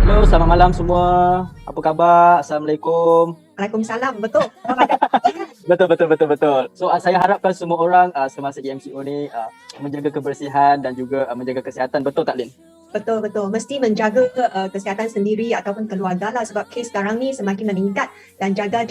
Halo, selamat malam semua. Apa khabar? Assalamualaikum. Waalaikumsalam, betul. Betul. So saya harapkan semua orang semasa di MCO ni menjaga kebersihan dan juga menjaga kesihatan. Betul tak, Lin? Betul. Mesti menjaga kesihatan sendiri ataupun keluarga lah sebab kes sekarang ni semakin meningkat dan jaga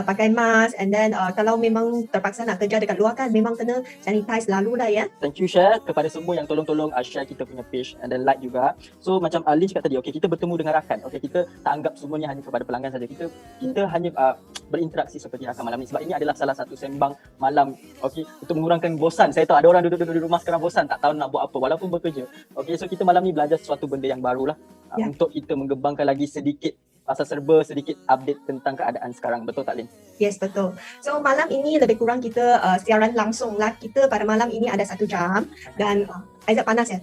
pakai mask and then kalau memang terpaksa nak kerja dekat luar kan memang kena sanitize lalu lah ya. Thank you share kepada semua yang tolong share kita punya page and then like juga. So macam Lin cakap tadi, okay, kita bertemu dengan rakan. Okay, kita tak anggap semuanya hanya kepada pelanggan saja. Kita hanya berinteraksi seperti rakan malam ni sebab ini adalah salah satu sembang malam, okay, untuk mengurangkan bosan. Saya tahu ada orang duduk di rumah sekarang bosan, tak tahu nak buat apa walaupun bekerja. Okay, so kita malam ni belajar sesuatu benda yang baru lah untuk kita mengembangkan lagi sedikit pasal serba, sedikit update tentang keadaan sekarang. Betul tak, Lin? Yes, betul. So malam ini lebih kurang kita siaran langsung lah. Kita pada malam ini ada 1 jam dan Aizat panas ya?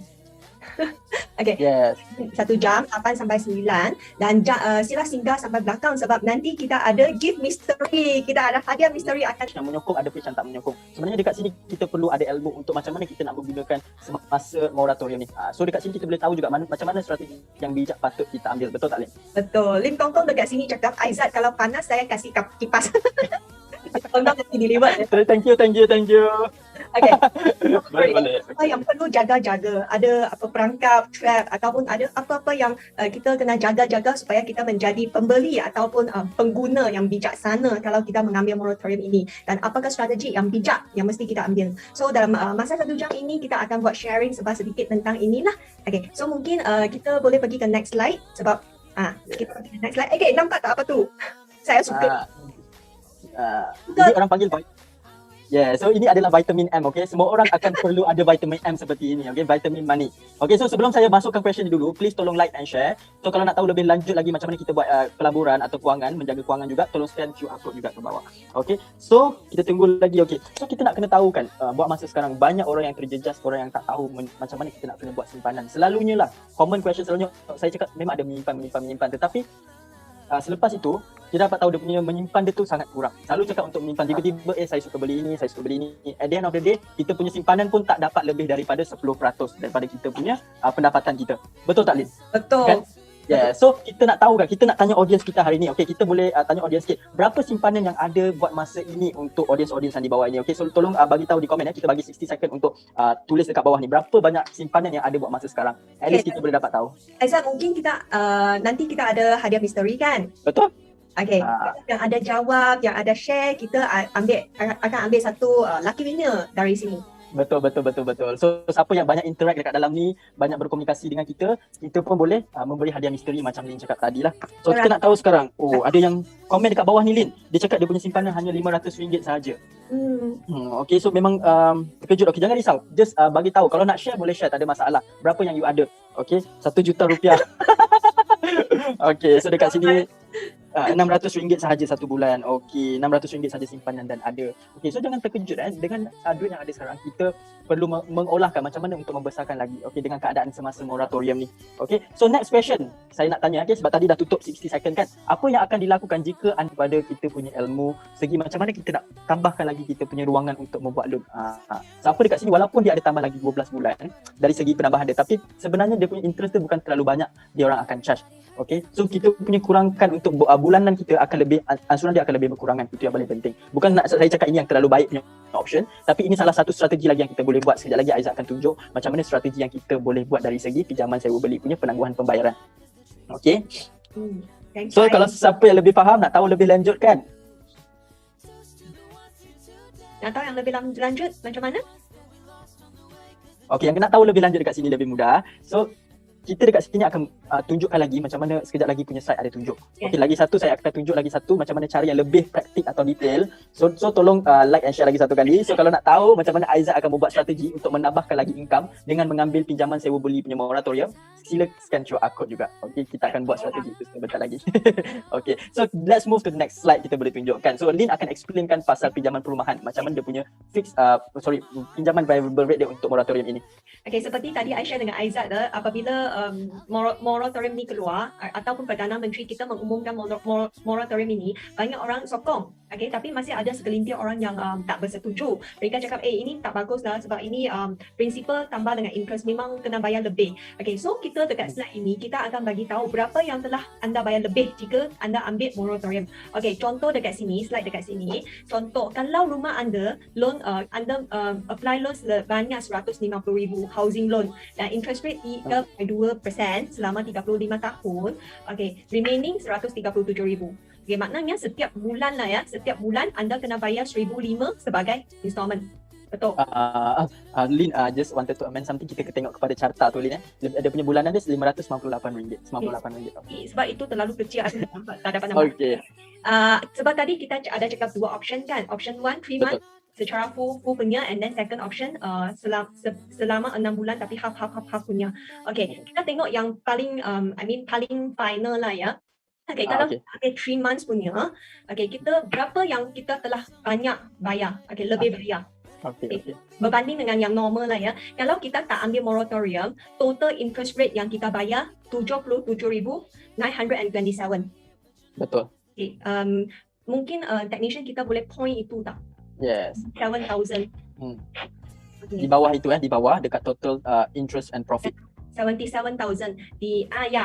Okay. Yes. 1 jam 8 sampai 9 dan sila singgah sampai belakang sebab nanti kita ada gift mystery. Kita ada hadiah mystery akan yang menyokong, ada page yang tak menyokong. Sebenarnya dekat sini kita perlu ada ilmu untuk macam mana kita nak menggunakan semasa moratorium ni. So dekat sini kita boleh tahu juga macam mana strategi yang bijak patut kita ambil. Betul tak, Lin? Betul. Lim Tong dekat sini cakap, Aizat kalau panas saya kasih kipas. Tolong nanti deliver. Thank you. Okay. Boleh. Apa yang perlu jaga-jaga, ada apa perangkap, trap ataupun ada apa-apa yang kita kena jaga-jaga supaya kita menjadi pembeli ataupun pengguna yang bijaksana kalau kita mengambil moratorium ini dan apakah strategi yang bijak yang mesti kita ambil. So dalam masa 1 jam ini kita akan buat sharing sedikit tentang inilah. Okay, so mungkin kita boleh pergi ke next slide sebab kita pergi ke next slide. Okay, nampak tak apa tu? Saya suka. Ini orang panggil so ini adalah vitamin M, okay? Semua orang akan perlu ada vitamin M seperti ini, okay? Vitamin money. Okay, so sebelum saya masukkan question dulu, please tolong like and share. So kalau nak tahu lebih lanjut lagi macam mana kita buat pelaburan atau kewangan, menjaga kewangan juga, tolong scan QR code juga ke bawah. Okay, so kita tunggu lagi, okay? So kita nak kena tahu kan, buat masa sekarang banyak orang yang terjejas, orang yang tak tahu macam mana kita nak kena buat simpanan. Selalunya lah, common question selalunya, saya cakap memang ada menyimpan, tetapi selepas itu kita dapat tahu dia punya menyimpan dia tu sangat kurang. Selalu cakap untuk menyimpan, tiba-tiba saya suka beli ini. At the end of the day, kita punya simpanan pun tak dapat lebih daripada 10% daripada kita punya pendapatan kita. Betul tak, Lin? Betul. Kan? So kita nak tahu kan, kita nak tanya audience kita hari ni. Okay, kita boleh tanya audience sikit, berapa simpanan yang ada buat masa ini untuk audience yang di bawah ini. Okay, so tolong bagi tahu di komen kita bagi 60 second untuk tulis dekat bawah ni berapa banyak simpanan yang ada buat masa sekarang. At least kita boleh dapat tahu. Aizat, mungkin kita nanti kita ada hadiah misteri kan? Betul? Okay, yang ada jawab, yang ada share, kita akan ambil satu lucky winner dari sini. Betul. So siapa yang banyak interact dekat dalam ni, banyak berkomunikasi dengan kita pun boleh memberi hadiah misteri macam Lin cakap tadi lah. So kita nak tahu sekarang, ada yang komen dekat bawah ni, Lin. Dia cakap dia punya simpanan hanya RM500 sahaja. Okay, so memang terkejut. Okay, jangan risau. Just bagi tahu. Kalau nak share, boleh share, tak ada masalah. Berapa yang you ada? Okay, RM1 juta. Okay, so dekat sini RM600 sahaja satu bulan. Okey, RM600 sahaja simpanan dan ada. Okey, so jangan terkejut dengan duit yang ada sekarang. Kita perlu mengolahkan macam mana untuk membesarkan lagi. Okey, dengan keadaan semasa moratorium ni. Okey, so next question saya nak tanya, sebab tadi dah tutup 60 second kan. Apa yang akan dilakukan jika pada kita punya ilmu segi macam mana kita nak tambahkan lagi kita punya ruangan untuk membuat loan. Siapa dekat sini walaupun dia ada tambah lagi 12 bulan dari segi penambahan dia, tapi sebenarnya dia punya interest dia bukan terlalu banyak, dia orang akan charge. Okay, so kita punya kurangkan untuk bulanan kita akan lebih, ansuran dia akan lebih berkurangan. Itu yang paling penting. Bukan nak saya cakap ini yang terlalu baik punya option, tapi ini salah satu strategi lagi yang kita boleh buat. Sekejap lagi Aizat akan tunjuk macam mana strategi yang kita boleh buat dari segi pinjaman sewa beli punya penangguhan pembayaran. Okay, so kalau siapa yang lebih faham, nak tahu lebih lanjut kan? Nak tahu yang lebih lanjut macam mana? Okay, yang nak tahu lebih lanjut dekat sini lebih mudah. So kita dekat sini akan tunjukkan lagi macam mana, sekejap lagi punya slide ada tunjuk. Okey, lagi satu saya akan tunjuk lagi satu macam mana cara yang lebih praktik atau detail. So tolong like and share lagi satu kali. So kalau nak tahu macam mana Aizat akan membuat strategi untuk menambahkan lagi income dengan mengambil pinjaman sewa beli punya moratorium, sila scan QR code juga. Okey, kita akan buat strategi itu sebentar lagi. Okey, so let's move to the next slide. Kita boleh tunjukkan. So Lin akan explainkan pasal pinjaman perumahan, macam mana dia punya pinjaman variable rate dia untuk moratorium ini. Okey, seperti tadi I share dengan Aizat apabila moratorium ni keluar ataupun Perdana Menteri kita mengumumkan moratorium ini, banyak orang sokong Okay, tapi masih ada segelintir orang yang tak bersetuju. Mereka cakap, ini tak bagus lah sebab ini prinsipal tambah dengan interest memang kena bayar lebih. Okay, so kita dekat slide ini, kita akan bagi tahu berapa yang telah anda bayar lebih jika anda ambil moratorium. Okay, contoh dekat sini, slide dekat sini. Contoh, kalau rumah anda, loan anda apply loan sebanyak 150,000 housing loan dan interest rate 3.2% selama 35 tahun. Okay, remaining 137,000. Okay, maknanya setiap bulan lah ya, setiap bulan anda kena bayar 1,005 sebagai installment. Betul. Lin, just wanted to amend something. Kita tengok kepada carta tu Lin. Dia punya bulanan dia RM598. RM98. Okay, sebab itu terlalu kecil, tak dapat nampak. Okay. Sebab tadi kita ada cakap dua option kan. Option 1, 3 months secara full punya, and then second option selama 6 bulan tapi half punya. Okay, kita tengok yang paling paling final lah ya. Okay, kalau kita ambil 3 months punya, okay, kita berapa yang kita telah banyak bayar, okay, lebih bayar. Okay. Berbanding dengan yang normal lah ya. Kalau kita tak ambil moratorium, total interest rate yang kita bayar 77,927. Betul. Okay, mungkin technician kita boleh point itu tak? Yes. 7,000. Okay. Di bawah itu di bawah dekat total interest and profit. 77,000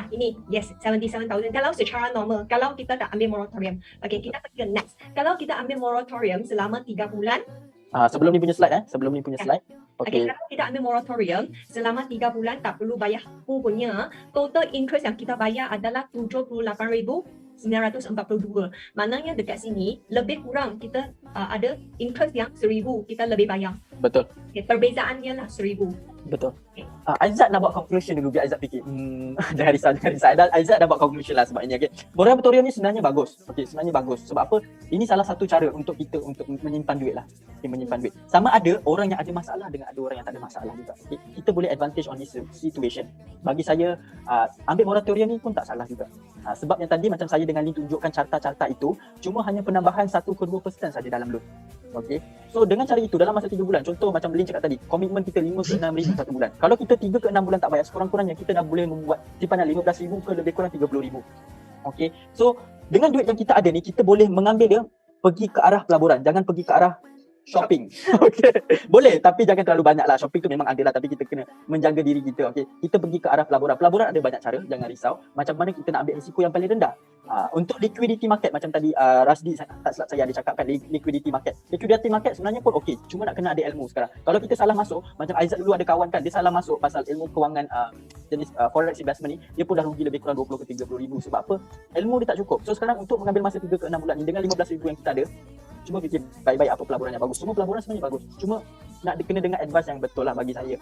ini yes 77,000 kalau secara normal, kalau kita tak ambil moratorium. Okay, kita pergi ke next. Kalau kita ambil moratorium selama 3 bulan, sebelum ni punya slide Okay, kalau kita ambil moratorium selama 3 bulan tak perlu bayar full punya, total interest yang kita bayar adalah 78,942. Maknanya dekat sini lebih kurang kita ada interest yang 1,000 kita lebih bayar. Betul. Okay, perbezaannya lah 1,000. Betul. Aizat nak buat conclusion dulu biar Aizat fikir. Jangan risau. Aizat dah buat conclusion lah sebab ini. Okay. Moratorium ni sebenarnya bagus. Okay, sebenarnya bagus. Sebab apa? Ini salah satu cara untuk kita untuk menyimpan duit lah. Okay, menyimpan duit. Sama ada orang yang ada masalah dengan ada orang yang tak ada masalah juga. Okay. Kita boleh advantage on this situation. Bagi saya, ambil moratorium ni pun tak salah juga. Sebab yang tadi macam saya dengan Lin tunjukkan carta-carta itu, cuma hanya penambahan 1 ke 2% saja dalam loan. Okay. So dengan cara itu dalam masa 3 bulan, contoh macam Lin cakap tadi, komitmen kita 5 ke 6 ribu satu bulan. Kalau kita 3 ke 6 bulan tak bayar, sekurang-kurangnya kita dah boleh membuat simpanan 15,000 ke lebih kurang 30,000. Okay. So dengan duit yang kita ada ni, kita boleh mengambil dia pergi ke arah pelaburan, jangan pergi ke arah shopping. Okay. Boleh tapi jangan terlalu banyak lah. Shopping tu memang ada lah, tapi kita kena menjaga diri kita. Okay. Kita pergi ke arah pelaburan. Pelaburan ada banyak cara, jangan risau. Macam mana kita nak ambil risiko yang paling rendah. Untuk liquidity market macam tadi Rasdi tak silap saya ada cakapkan liquidity market. Liquidity market sebenarnya pun okey, cuma nak kena ada ilmu sekarang. Kalau kita salah masuk, macam Aizat dulu ada kawan kan, dia salah masuk pasal ilmu kewangan jenis forex investment ni, dia pun dah rugi lebih kurang 20 ke 30 ribu. Sebab apa? Ilmu dia tak cukup. So sekarang untuk mengambil masa 3 ke 6 bulan ni dengan 15,000 yang kita ada, cuma fikir baik-baik apa pelaburan yang bagus. Semua pelaburan sebenarnya bagus. Cuma nak kena dengan advice yang betul lah bagi saya.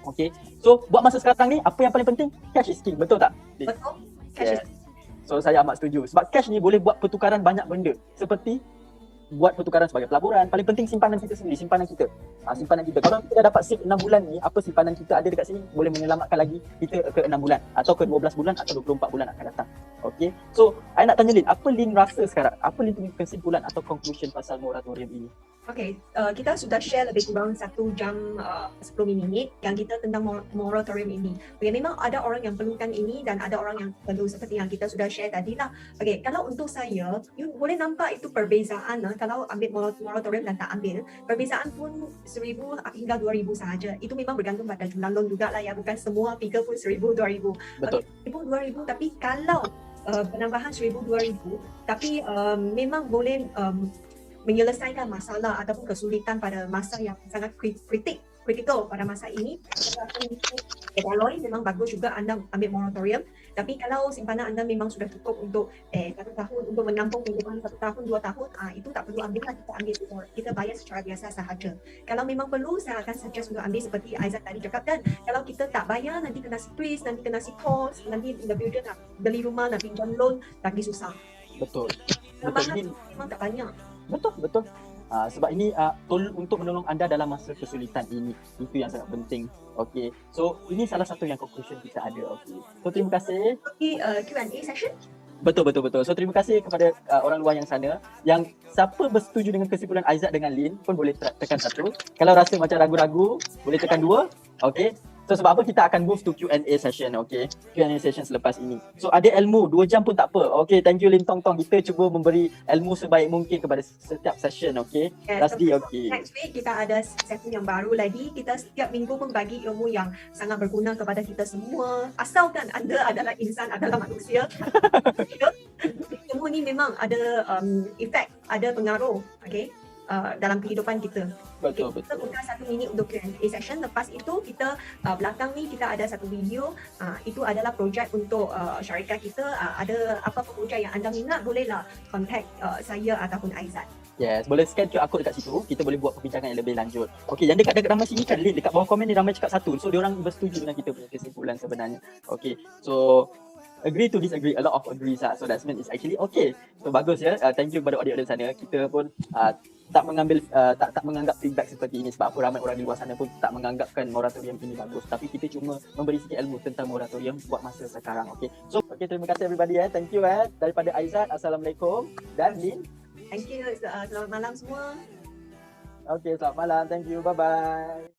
Okay. So buat masa sekarang ni, apa yang paling penting? Cash is king. Betul tak? Betul. Cash is king. So saya amat setuju. Sebab cash ni boleh buat pertukaran banyak benda. Seperti buat pertukaran sebagai pelaburan. Paling penting simpanan kita sendiri, simpanan kita. Simpanan kita. Kalau kita dah dapat save 6 bulan ni, apa simpanan kita ada dekat sini boleh menyelamatkan lagi kita ke 6 bulan atau ke 12 bulan atau 24 bulan akan datang. Okay. So, I nak tanya Lin, apa Lin rasa sekarang? Apa Lin punya kesimpulan atau conclusion pasal moratorium ini? Okay, kita sudah share lebih kurang 1 jam 10 minit yang kita tentang moratorium ini. Okay, memang ada orang yang perlukan ini dan ada orang yang perlu seperti yang kita sudah share tadi lah. Okay, kalau untuk saya, you boleh nampak itu perbezaan kalau ambil moratorium dan tak ambil. Perbezaan pun 1,000 hingga 2,000 sahaja. Itu memang bergantung pada jumlah loan juga lah ya. Bukan semua figure pun 1,000, 2,000. Betul. Okay, 1,000, 2,000 tapi kalau penambahan 1,000, 2,000 tapi memang boleh menyelesaikan masalah ataupun kesulitan pada masa yang sangat kritikal pada masa ini. Evaluasi memang bagus juga anda ambil moratorium, tapi kalau simpanan anda memang sudah cukup untuk 1 tahun untuk menampung pinjaman 1 tahun, 2 tahun, itu tak perlu ambil lah, kita ambil kita bayar secara biasa sahaja. Kalau memang perlu, saya akan suggest untuk ambil seperti Aizat tadi cakap kan, kalau kita tak bayar nanti kena stress, nanti kena cost, nanti in the future nak beli rumah, nak pinjam loan lagi susah. Betul. Tambahan memang tak banyak. Betul. Sebab ini untuk menolong anda dalam masa kesulitan ini. Itu yang sangat penting. Okay. So ini salah satu yang conclusion kita ada. Okay. So terima kasih. Okay, Q&A session. Betul. So terima kasih kepada orang luar yang sana. Yang siapa bersetuju dengan kesimpulan Aizat dengan Lin pun boleh tekan 1. Kalau rasa macam ragu-ragu, boleh tekan 2. Okay. So sebab apa kita akan move to Q&A session, okay? Q&A session selepas ini. So ada ilmu 2 jam pun tak apa. Okay, thank you Lin Tong Tong. Kita cuba memberi ilmu sebaik mungkin kepada setiap session, okay? Rasdi, okay. Next week kita ada session yang baru lagi. Kita setiap minggu membagi ilmu yang sangat berguna kepada kita semua. Asalkan anda adalah insan, adalah manusia. Ilmu ni memang ada efek, ada pengaruh, okay? Dalam kehidupan kita. Betul, Kita betul. buka 1 minit untuk Q&A session. Lepas itu kita belakang ni kita ada satu video. Itu adalah projek untuk syarikat kita. Ada apa-apa projek yang anda minat, bolehlah contact saya ataupun Aizat. Yes, boleh scan QR code dekat situ. Kita boleh buat perbincangan yang lebih lanjut. Okey, yang dekat ramai sini kan Lin, dekat bawah komen ni ramai cakap satu. So diorang bersetuju dengan kita punya kesimpulan sebenarnya. Okey. So agree to disagree, a lot of agrees lah. So that means it's actually okay. So bagus ya. Thank you kepada audience sana. Kita pun tak mengambil tak menganggap feedback seperti ini sebab apa ramai orang di luar sana pun tak menganggapkan moratorium ini bagus. Tapi kita cuma memberi sikit ilmu tentang moratorium buat masa sekarang. Okey. So terima kasih everybody Thank you daripada Aizat. Assalamualaikum dan Lin. Thank you. Selamat malam semua. Okey, selamat malam. Thank you. Bye bye.